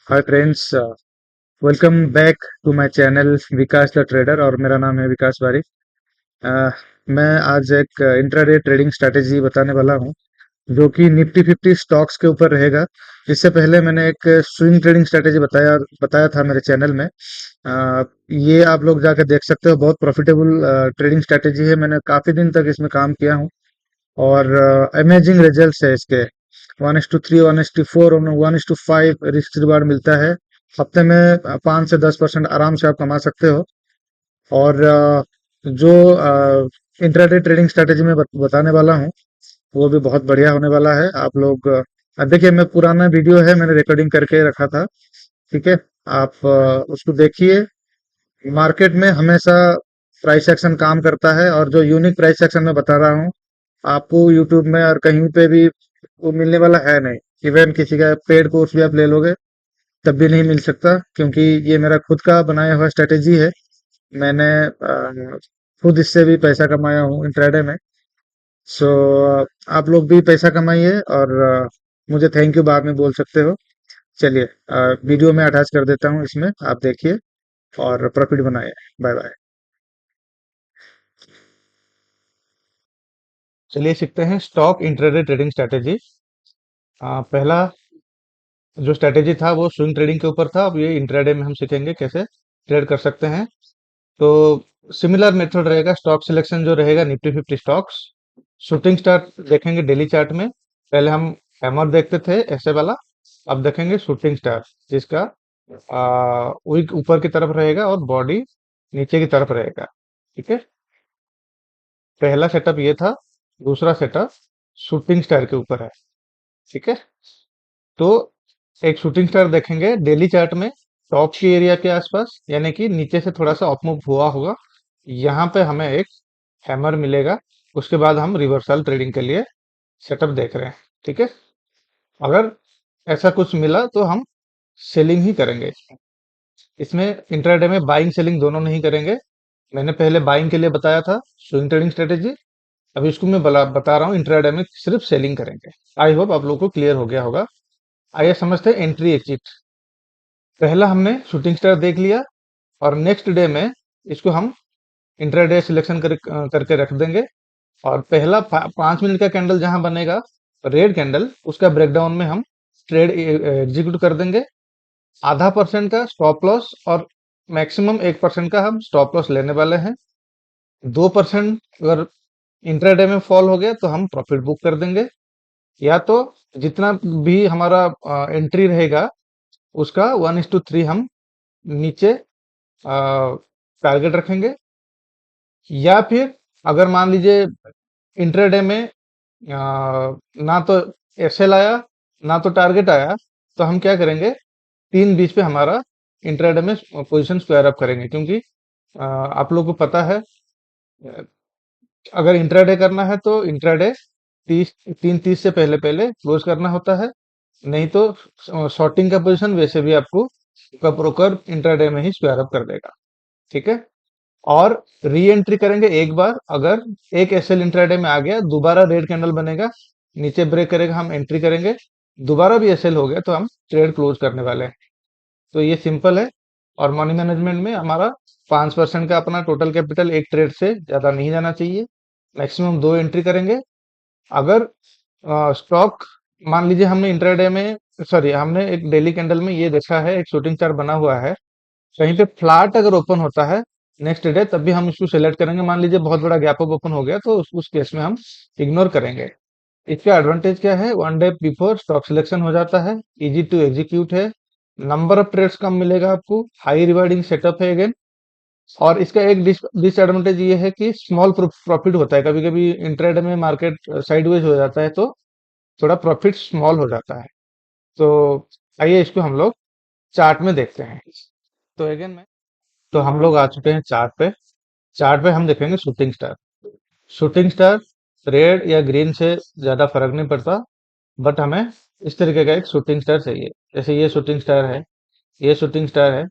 Hi friends, welcome back to my channel Vikas the trader. और मेरा नाम है विकास बारिक। अ, मैं आज एक इंट्राडे ट्रेडिंग स्ट्रैटेजी बताने वाला हूं, जो कि निफ्टी 50 स्टॉक्स के ऊपर रहेगा। इससे पहले मैंने एक स्विंग ट्रेडिंग स्ट्रैटेजी बताया बताया था मेरे चैनल में। ये आप लोग जाकर देख सकते हो। बहुत प्रॉफिटेबल ट्रेडिंग स्ट्रैटेजी है। मैंने काफी दिन तक इसमें काम किया हूं और अमेजिंग रिजल्ट्स है इसके। 1:3, 1:4 और 1:5 रिस्क रिवार्ड मिलता है। हफ्ते में 5 से 10% आराम से आप कमा सकते हो। और जो इंट्राडे ट्रेडिंग स्ट्रेटेजी में बताने वाला हूँ, वो भी बहुत बढ़िया होने वाला है। आप लोग देखिए, मैं पुराना वीडियो है, मैंने रिकॉर्डिंग करके रखा था। ठीक है, आप उसको देखिए। मार्केट में हमेशा प्राइस एक्शन काम करता है, और जो यूनिक प्राइस एक्शन मैं बता रहा हूँ, आपको यूट्यूब में और कहीं पे भी वो मिलने वाला है नहीं। इवन किसी का पेड कोर्स भी आप ले लोगे तब भी नहीं मिल सकता, क्योंकि ये मेरा खुद का बनाया हुआ स्ट्रेटेजी है। मैंने खुद इससे भी पैसा कमाया हूँ इंट्राडे में। सो आप लोग भी पैसा कमाइए, और मुझे थैंक यू बाद में बोल सकते हो। चलिए, वीडियो में अटैच कर देता हूँ, इसमें आप देखिए और प्रॉफिट बनाइए। Bye bye. चलिए सीखते हैं स्टॉक इंट्राडे ट्रेडिंग स्ट्रैटेजी। पहला जो स्ट्रैटेजी था वो स्विंग ट्रेडिंग के ऊपर था। अब ये इंट्राडे में हम सीखेंगे कैसे ट्रेड कर सकते हैं। तो सिमिलर मेथड रहेगा। स्टॉक सिलेक्शन जो रहेगा निफ्टी 50 स्टॉक्स। शूटिंग स्टार देखेंगे डेली चार्ट में। पहले हम हैमर देखते थे ऐसे वाला। अब देखेंगे शूटिंग स्टार, जिसका विक ऊपर की तरफ रहेगा और बॉडी नीचे की तरफ रहेगा। ठीक है, पहला सेटअप ये था। दूसरा सेटअप शूटिंग स्टार के ऊपर है। ठीक है, तो एक शूटिंग स्टार देखेंगे डेली चार्ट में टॉप की एरिया के आसपास, यानी कि नीचे से थोड़ा सा अपमूव हुआ होगा। यहाँ पे हमें एक हैमर मिलेगा। उसके बाद हम रिवर्सल ट्रेडिंग के लिए सेटअप देख रहे हैं। ठीक है, अगर ऐसा कुछ मिला तो हम सेलिंग ही करेंगे। इसमें इंट्राडे में बाइंग सेलिंग दोनों नहीं करेंगे। मैंने पहले बाइंग के लिए बताया था स्विंग ट्रेडिंग स्ट्रेटेजी। अभी इसको मैं बता रहा हूँ इंट्राडे में सिर्फ सेलिंग करेंगे। आई होप आप लोगों को क्लियर हो गया होगा। आइए समझते हैं एंट्री एग्जिट। पहला हमने शूटिंग स्टार देख लिया, और नेक्स्ट डे में इसको हम इंट्राडे सिलेक्शन करके रख देंगे। और पहला 5 मिनट का कैंडल जहां बनेगा, रेड कैंडल, उसका ब्रेकडाउन में हम ट्रेड एग्जीक्यूट कर देंगे। ½ % का स्टॉप लॉस और मैक्सिमम 1% का हम स्टॉप लॉस लेने वाले हैं। 2% अगर इंट्राडे में फॉल हो गया तो हम प्रॉफिट बुक कर देंगे। या तो जितना भी हमारा एंट्री रहेगा, उसका 1:3 हम नीचे टारगेट रखेंगे। या फिर अगर मान लीजिए इंट्राडे में ना तो एसएल आया, ना तो टारगेट आया, तो हम क्या करेंगे, 3:20 पे हमारा इंट्राडे में पोजीशन स्क्वायर अप करेंगे। क्योंकि आप लोगों को पता है, अ, अगर इंट्राडे करना है तो इंट्राडे 3:30 से पहले पहले क्लोज करना होता है। नहीं तो शॉर्टिंग का पोजीशन वैसे भी आपको ब्रोकर इंट्राडे में ही स्क्वायर अप कर देगा। ठीक है, और री एंट्री करेंगे एक बार। अगर एक एसएल इंट्राडे में आ गया, दोबारा रेड कैंडल बनेगा, नीचे ब्रेक करेगा, हम एंट्री करेंगे। दोबारा भी एसएल हो गया तो हम ट्रेड क्लोज करने वाले हैं। तो ये सिंपल है। और मनी मैनेजमेंट में हमारा 5% का अपना टोटल कैपिटल एक ट्रेड से ज्यादा नहीं जाना चाहिए। मैक्सिमम 2 एंट्री करेंगे। अगर स्टॉक, मान लीजिए हमने इंट्राडे में, सॉरी, हमने एक डेली कैंडल में ये देखा है, एक शूटिंग स्टार बना हुआ है, कहीं पे फ्लैट अगर ओपन होता है नेक्स्ट डे, तब भी हम इसको सेलेक्ट करेंगे। मान लीजिए बहुत बड़ा गैप अप ओपन हो गया तो उस केस में हम इग्नोर करेंगे। इसका एडवांटेज क्या है, 1 डे बिफोर स्टॉक सिलेक्शन हो जाता है, इजी टू एग्जीक्यूट है, नंबर ऑफ ट्रेड्स कम मिलेगा आपको, हाई रिवार्डिंग सेटअप है अगेन। और इसका एक डिसएडवांटेज ये है कि स्मॉल प्रॉफिट होता है। कभी कभी इंट्राडे में मार्केट साइडवेज हो जाता है, तो थोड़ा प्रॉफिट स्मॉल हो जाता है। तो आइए इसको हम लोग चार्ट में देखते हैं। तो अगेन मैं, तो हम लोग आ चुके हैं चार्ट पे। चार्ट पे हम देखेंगे shooting star. Shooting star red या ग्रीन से ज्यादा फर्क नहीं पड़ता, बट हमें इस तरीके का एक शूटिंग स्टार चाहिए। जैसे ये शूटिंग स्टार है, ये शूटिंग स्टार है,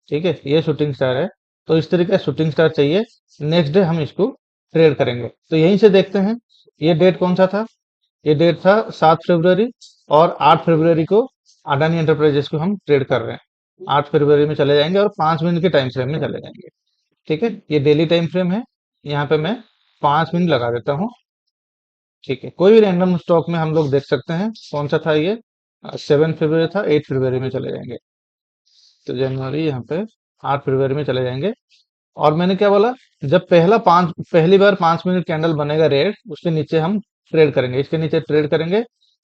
ठीक है, ये शूटिंग स्टार है। तो इस तरीके का शूटिंग स्टार चाहिए। नेक्स्ट डे हम इसको ट्रेड करेंगे। तो यहीं से देखते हैं, ये डेट कौन सा था। ये डेट था 7 फरवरी, और 8 फरवरी को अडानी एंटरप्राइजेस को हम ट्रेड कर रहे हैं। 8 फरवरी में चले जाएंगे और 5 मिनट के टाइम फ्रेम में चले जाएंगे। ठीक है, ये डेली टाइम फ्रेम है। यहाँ पे मैं 5 मिनट लगा देता हूँ। ठीक है, कोई भी रैंडम स्टॉक में हम लोग देख सकते हैं। कौन सा था ये? 7 फरवरी था, 8 फरवरी में चले जाएंगे। तो जनवरी यहाँ पे 8 फरवरी में चले जाएंगे। और मैंने क्या बोला, जब पहली बार 5 मिनट कैंडल बनेगा रेड, उसके नीचे हम ट्रेड करेंगे, इसके नीचे ट्रेड करेंगे।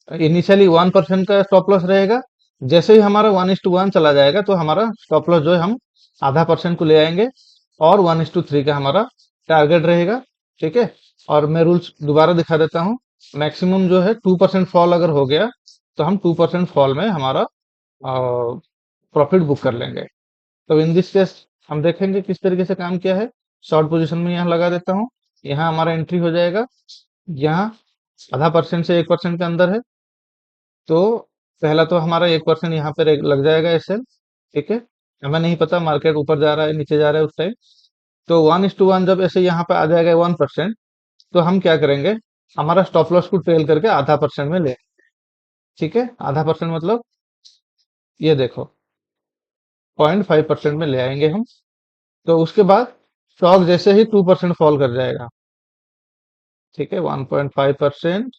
इनिशियली 1% का स्टॉप लॉस रहेगा। जैसे ही हमारा 1:1 चला जाएगा तो हमारा स्टॉप लॉस जो है हम आधा परसेंट को ले आएंगे, और 1:3 का हमारा टारगेट रहेगा। ठीक है, और मैं रूल्स दोबारा दिखा देता हूँ। मैक्सिमम जो है 2% फॉल अगर हो गया तो हम 2% फॉल में हमारा प्रॉफिट बुक कर लेंगे। तो इन दिस केस हम देखेंगे किस तरीके से काम किया है। शॉर्ट पोजीशन में यहाँ लगा देता हूँ, यहाँ हमारा एंट्री हो जाएगा। यहाँ आधा परसेंट से 1% के अंदर है, तो पहला तो हमारा 1% यहाँ पे लग जाएगा एसएल। ठीक है, हमें नहीं पता मार्केट ऊपर जा रहा है नीचे जा रहा है उस टाइम। तो 1:1 जब ऐसे यहाँ पे आ जाएगा 1%, तो हम क्या करेंगे, हमारा स्टॉप लॉस को ट्रेल करके आधा परसेंट में ले। ठीक है, आधा परसेंट मतलब ये देखो 0.5% में ले आएंगे हम। तो उसके बाद स्टॉक जैसे ही 2% फॉल कर जाएगा। ठीक है, 1.5%।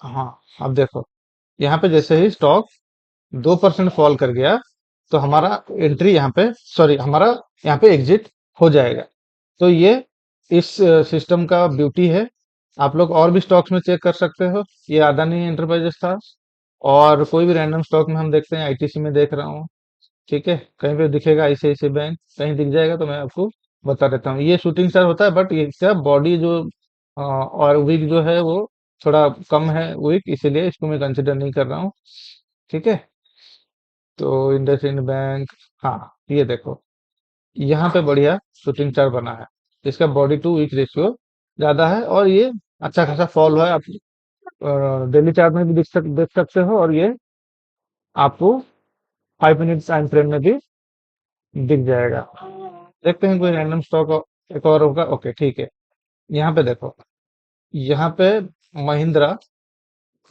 हाँ, अब देखो यहाँ पे जैसे ही स्टॉक 2% फॉल कर गया, तो हमारा एंट्री यहाँ पे, सॉरी, हमारा यहाँ पे एग्जिट हो जाएगा। तो ये इस सिस्टम का ब्यूटी है। आप लोग और भी स्टॉक्स में चेक कर सकते हो। ये अदानी एंटरप्राइजेस था, और कोई भी रैंडम स्टॉक में हम देखते हैं, आईटीसी में देख रहा हूँ। ठीक है, कहीं पे दिखेगा आईसीआईसीआई बैंक, कहीं दिख जाएगा तो मैं आपको बता देता हूँ। ये शूटिंग स्टार होता है, बट ये क्या बॉडी जो और विग जो है वो थोड़ा कम है, विग, इसीलिए इसको मैं कंसिडर नहीं कर रहा हूँ। ठीक है, तो इंडसइंड बैंक, हाँ, ये देखो यहाँ पे बढ़िया शूटिंग स्टार बना है। इसका बॉडी टू वीक रेशियो ज्यादा है, और ये अच्छा खासा फॉल हुआ है। आप डेली चार्ट में भी देख सकते हो, और ये आपको 5 मिनट टाइम फ्रेम में भी दिख जाएगा। देखते हैं कोई रैंडम स्टॉक एक और होगा। ओके, ठीक है, यहाँ पे देखो, यहाँ पे महिंद्रा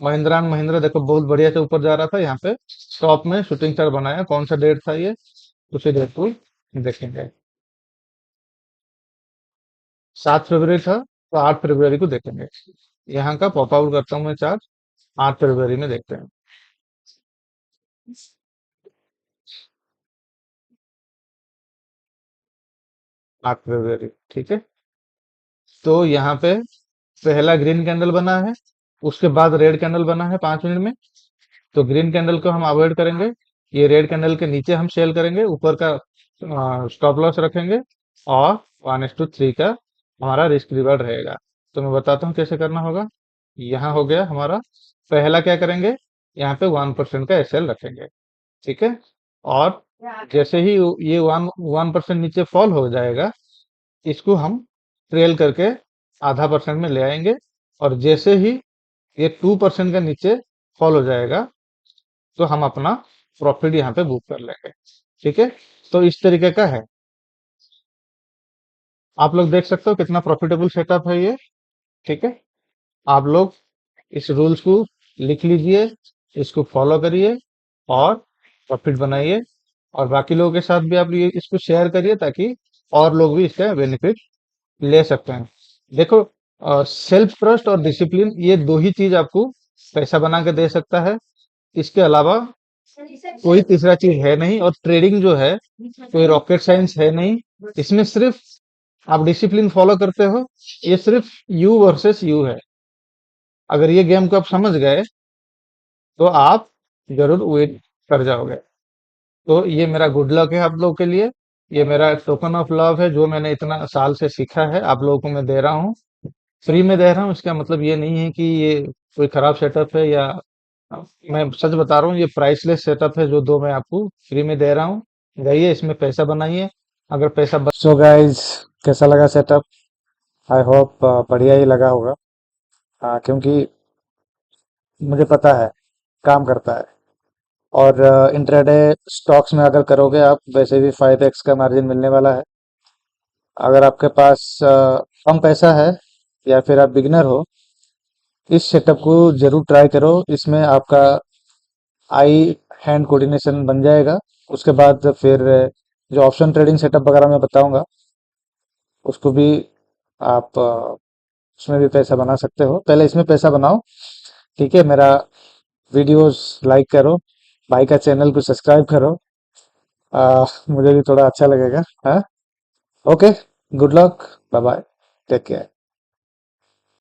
महिंद्रा एंड महिंद्रा देखो बहुत बढ़िया से ऊपर जा रहा था। यहाँ पे टॉप में शूटिंग स्टार बनाया। कौन सा डेट था ये? उसी डेट को देखेंगे। 7 फरवरी था, तो 8 फरवरी को देखेंगे। यहाँ का पॉप आउट करता हूँ मैं चार्ट। 8 फरवरी में देखते हैं। 8 फरवरी, ठीक है। तो यहाँ पे पहला ग्रीन कैंडल बना है, उसके बाद रेड कैंडल बना है 5 मिनट में। तो ग्रीन कैंडल को हम अवॉइड करेंगे। ये रेड कैंडल के नीचे हम सेल करेंगे, ऊपर का स्टॉप लॉस रखेंगे, और 1:3 का हमारा रिस्क रिवार्ड रहेगा। तो मैं बताता हूँ कैसे करना होगा। यहाँ हो गया हमारा, पहला क्या करेंगे, यहाँ पे 1% का एसएल रखेंगे। ठीक है, और जैसे ही ये 1% नीचे फॉल हो जाएगा, इसको हम ट्रेल करके आधा परसेंट में ले आएंगे। और जैसे ही ये 2% का नीचे फॉल हो जाएगा, तो हम अपना प्रॉफिट यहाँ पे बुक कर लेंगे। ठीक है, तो इस तरीके का है। आप लोग देख सकते हो कितना प्रॉफिटेबल सेटअप है ये। ठीक है, आप लोग इस रूल्स को लिख लीजिए, इसको फॉलो करिए, और प्रॉफिट बनाइए। और बाकी लोगों के साथ भी आप ये इसको शेयर करिए, ताकि और लोग भी इसका बेनिफिट ले सकते हैं। देखो, सेल्फ ट्रस्ट और डिसिप्लिन, ये दो ही चीज आपको पैसा बना के दे सकता है। इसके अलावा कोई तीसरा चीज है नहीं। और ट्रेडिंग जो है कोई रॉकेट साइंस है नहीं। इसमें सिर्फ आप डिसिप्लिन फॉलो करते हो। ये सिर्फ यू वर्सेस यू है। अगर ये गेम को आप समझ गए, तो आप जरूर विन कर जाओगे। तो ये मेरा गुड लक है आप लोगों के लिए। ये मेरा टोकन ऑफ लव है, जो मैंने इतना साल से सीखा है, आप लोगों को मैं दे रहा हूँ। फ्री में दे रहा हूँ, इसका मतलब ये नहीं है कि ये कोई खराब सेटअप है, या मैं सच बता रहा हूँ, ये प्राइसलेस सेटअप है जो दो मैं आपको फ्री में दे रहा हूँ। जाइए इसमें पैसा बनाइए। अगर पैसा सो गाइज, कैसा लगा सेटअप? आई होप बढ़िया ही लगा होगा। क्योंकि मुझे पता है काम करता है। और इंट्राडे स्टॉक्स में अगर करोगे आप, वैसे भी 5x का मार्जिन मिलने वाला है। अगर आपके पास कम पैसा है, या फिर आप बिगिनर हो, इस सेटअप को जरूर ट्राई करो। इसमें आपका आई हैंड कोऑर्डिनेशन बन जाएगा। उसके बाद फिर जो ऑप्शन ट्रेडिंग सेटअप वगैरह मैं बताऊंगा, उसको भी आप उसमें भी पैसा बना सकते हो। पहले इसमें पैसा बनाओ, ठीक है। मेरा वीडियोस लाइक करो, भाई का चैनल को सब्सक्राइब करो। मुझे भी थोड़ा अच्छा लगेगा। हाँ, okay, good luck, bye bye, take care.